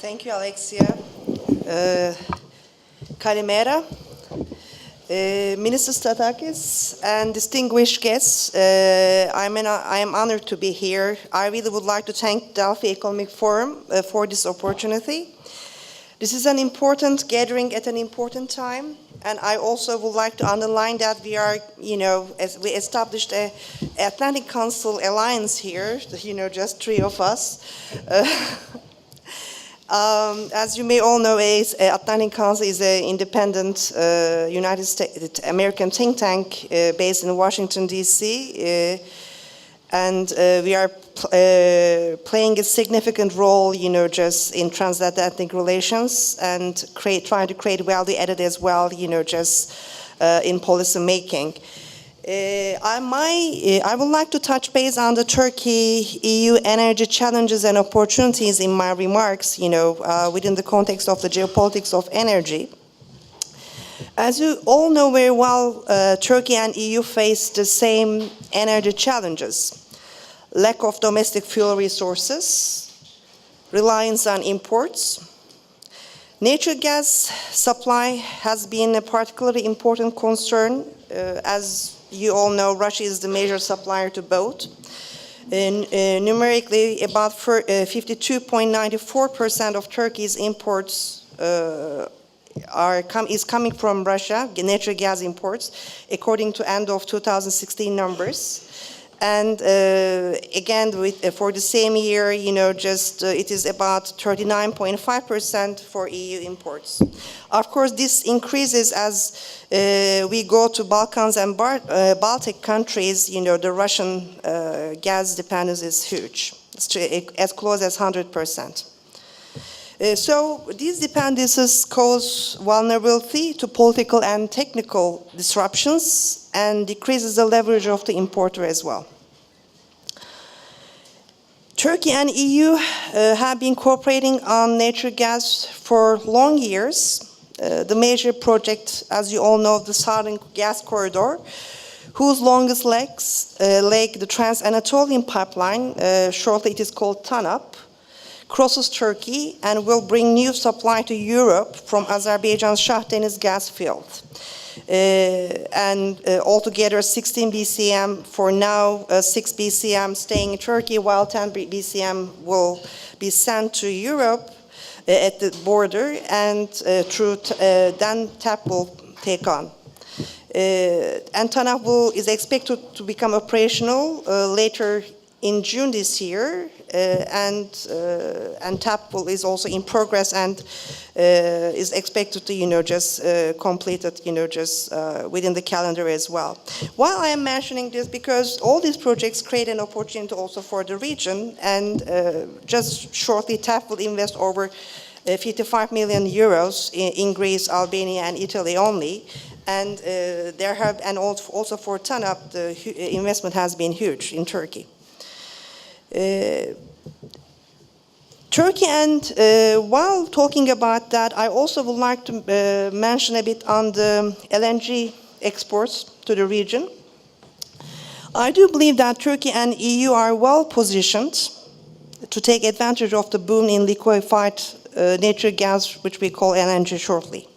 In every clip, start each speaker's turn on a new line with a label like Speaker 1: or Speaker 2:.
Speaker 1: Thank you, Alexia. Kalimera, Minister Statakis, and distinguished guests. I am honored to be here. I really would like to thank Delphi Economic Forum for this opportunity. This is an important gathering at an important time, and I also would like to underline that we are, as we established an Atlantic Council alliance here, just three of us. As you may all know, Atlantic Council is an independent United States American think tank based in Washington, D.C., and we are playing a significant role, just in transatlantic relations and trying to create value added as well, just in policy making. I would like to touch base on the Turkey-EU energy challenges and opportunities in my remarks, within the context of the geopolitics of energy. As you all know very well, Turkey and EU face the same energy challenges: lack of domestic fuel resources, reliance on imports. Natural gas supply has been a particularly important concern. As you all know, Russia is the major supplier to both. Numerically, about 52.94% of Turkey's imports is coming from Russia, natural gas imports, according to end of 2016 numbers. And again, for the same year, it is about 39.5% for EU imports. Of course, this increases as we go to Balkans and Baltic countries. The Russian gas dependence is huge, as close as 100%. So these dependencies cause vulnerability to political and technical disruptions and decreases the leverage of the importer as well. Turkey and EU have been cooperating on natural gas for long years. The major project, as you all know, the Southern Gas Corridor, whose longest leg, the Trans-Anatolian Pipeline, shortly it is called TANAP, crosses Turkey and will bring new supply to Europe from Azerbaijan's Shah Deniz gas field. And altogether 16 BCM for now, 6 BCM staying in Turkey, while 10 BCM will be sent to Europe at the border, and then TAP will take on. And TANAP is expected to become operational later in June this year, and TAP is also in progress and is expected to, completed, within the calendar as well. While I am mentioning this, because all these projects create an opportunity also for the region, and just shortly, TAP will invest over 55 million euros in Greece, Albania, and Italy only. And also for TANAP, the investment has been huge in Turkey. Turkey, and while talking about that, I also would like to mention a bit on the LNG exports to the region. I do believe that Turkey and EU are well positioned to take advantage of the boom in liquefied natural gas, which we call LNG shortly.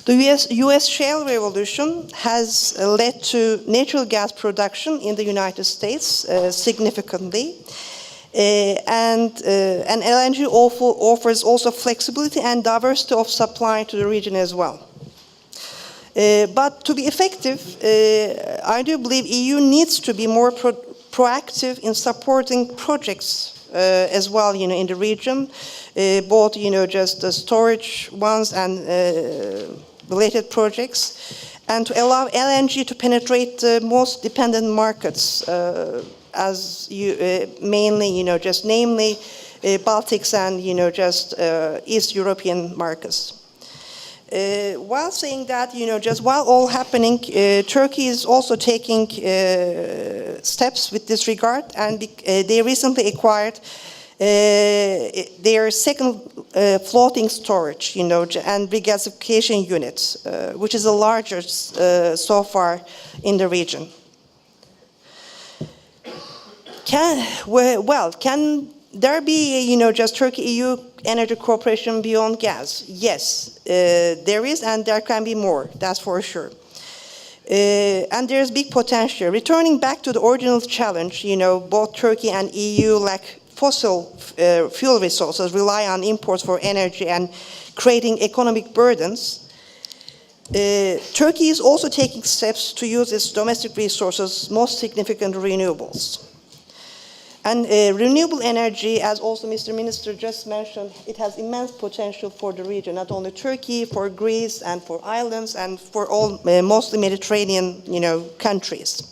Speaker 1: The US shale revolution has led to natural gas production in the United States significantly. And LNG offers also flexibility and diversity of supply to the region as well. But to be effective, I do believe EU needs to be more proactive in supporting projects as well, in the region, both, just the storage ones and related projects, and to allow LNG to penetrate the most dependent markets, mainly, namely Baltics and, East European markets. While saying that, while all happening, Turkey is also taking steps with this regard, and they recently acquired their second floating storage, and regasification units, which is the largest so far in the region. Can there be, just Turkey-EU energy cooperation beyond gas? Yes, there is, and there can be more, that's for sure. And there's big potential. Returning back to the original challenge, both Turkey and EU lack fossil fuel resources, rely on imports for energy and creating economic burdens. Turkey is also taking steps to use its domestic resources, most significant renewables. And renewable energy, as also Mr. Minister just mentioned, it has immense potential for the region, not only Turkey, for Greece and for islands and for all mostly Mediterranean countries.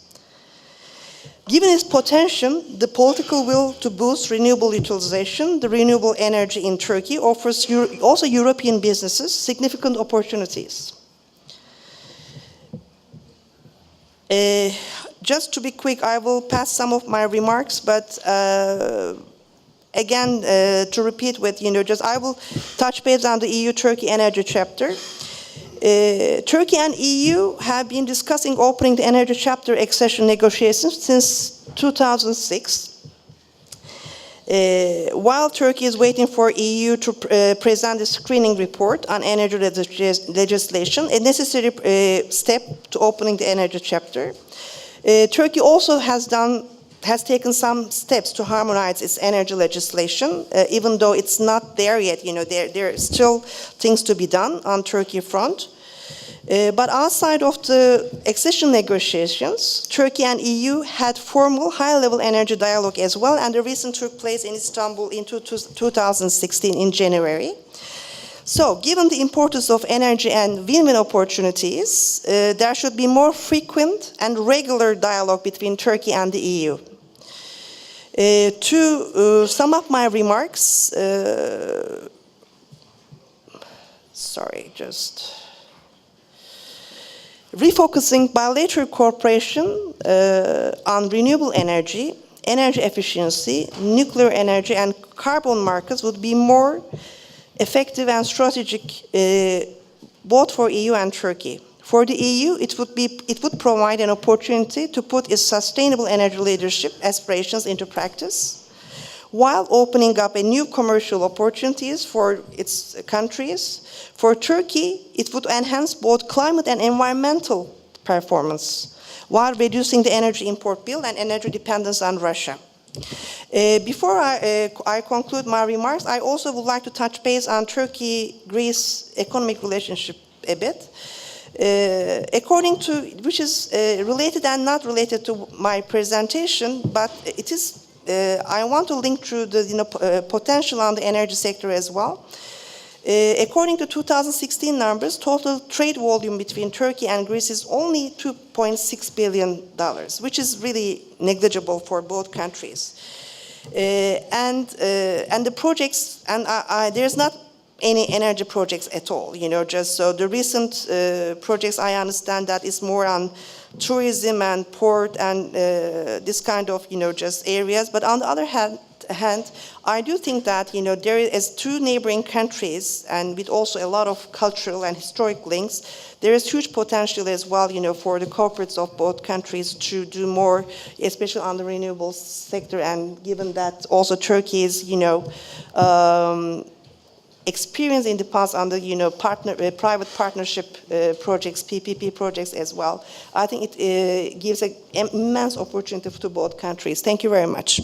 Speaker 1: Given its potential, the political will to boost renewable utilization, the renewable energy in Turkey offers also European businesses significant opportunities. Just to be quick, I will pass some of my remarks, but again, to repeat with, I will touch base on the EU-Turkey energy chapter. Turkey and EU have been discussing opening the energy chapter accession negotiations since 2006. While Turkey is waiting for EU to present a screening report on energy legislation, a necessary step to opening the energy chapter, Turkey also has taken some steps to harmonize its energy legislation, even though it's not there yet. There are still things to be done on Turkey front. But outside of the accession negotiations, Turkey and EU had formal high-level energy dialogue as well, and the recent took place in Istanbul in 2016 in January. So, given the importance of energy and win-win opportunities, there should be more frequent and regular dialogue between Turkey and the EU. To sum up my remarks, refocusing bilateral cooperation on renewable energy, energy efficiency, nuclear energy, and carbon markets would be more effective and strategic both for EU and Turkey. For the EU, it would provide an opportunity to put its sustainable energy leadership aspirations into practice, while opening up a new commercial opportunities for its countries. For Turkey, it would enhance both climate and environmental performance, while reducing the energy import bill and energy dependence on Russia. Before I conclude my remarks, I also would like to touch base on Turkey-Greece economic relationship a bit. Which is related and not related to my presentation, but it is, I want to link through the potential on the energy sector as well. According to 2016 numbers, total trade volume between Turkey and Greece is only $2.6 billion, which is really negligible for both countries. And the projects, and there's not any energy projects at all, just so the recent projects I understand that is more on tourism and port and this kind of, just areas. But on the other hand, I do think that, there is two neighboring countries and with also a lot of cultural and historic links, there is huge potential as well, for the corporates of both countries to do more, especially on the renewables sector. And given that also Turkey is, experience in the past on the private partnership projects, PPP projects as well, I think it gives an immense opportunity to both countries. Thank you very much.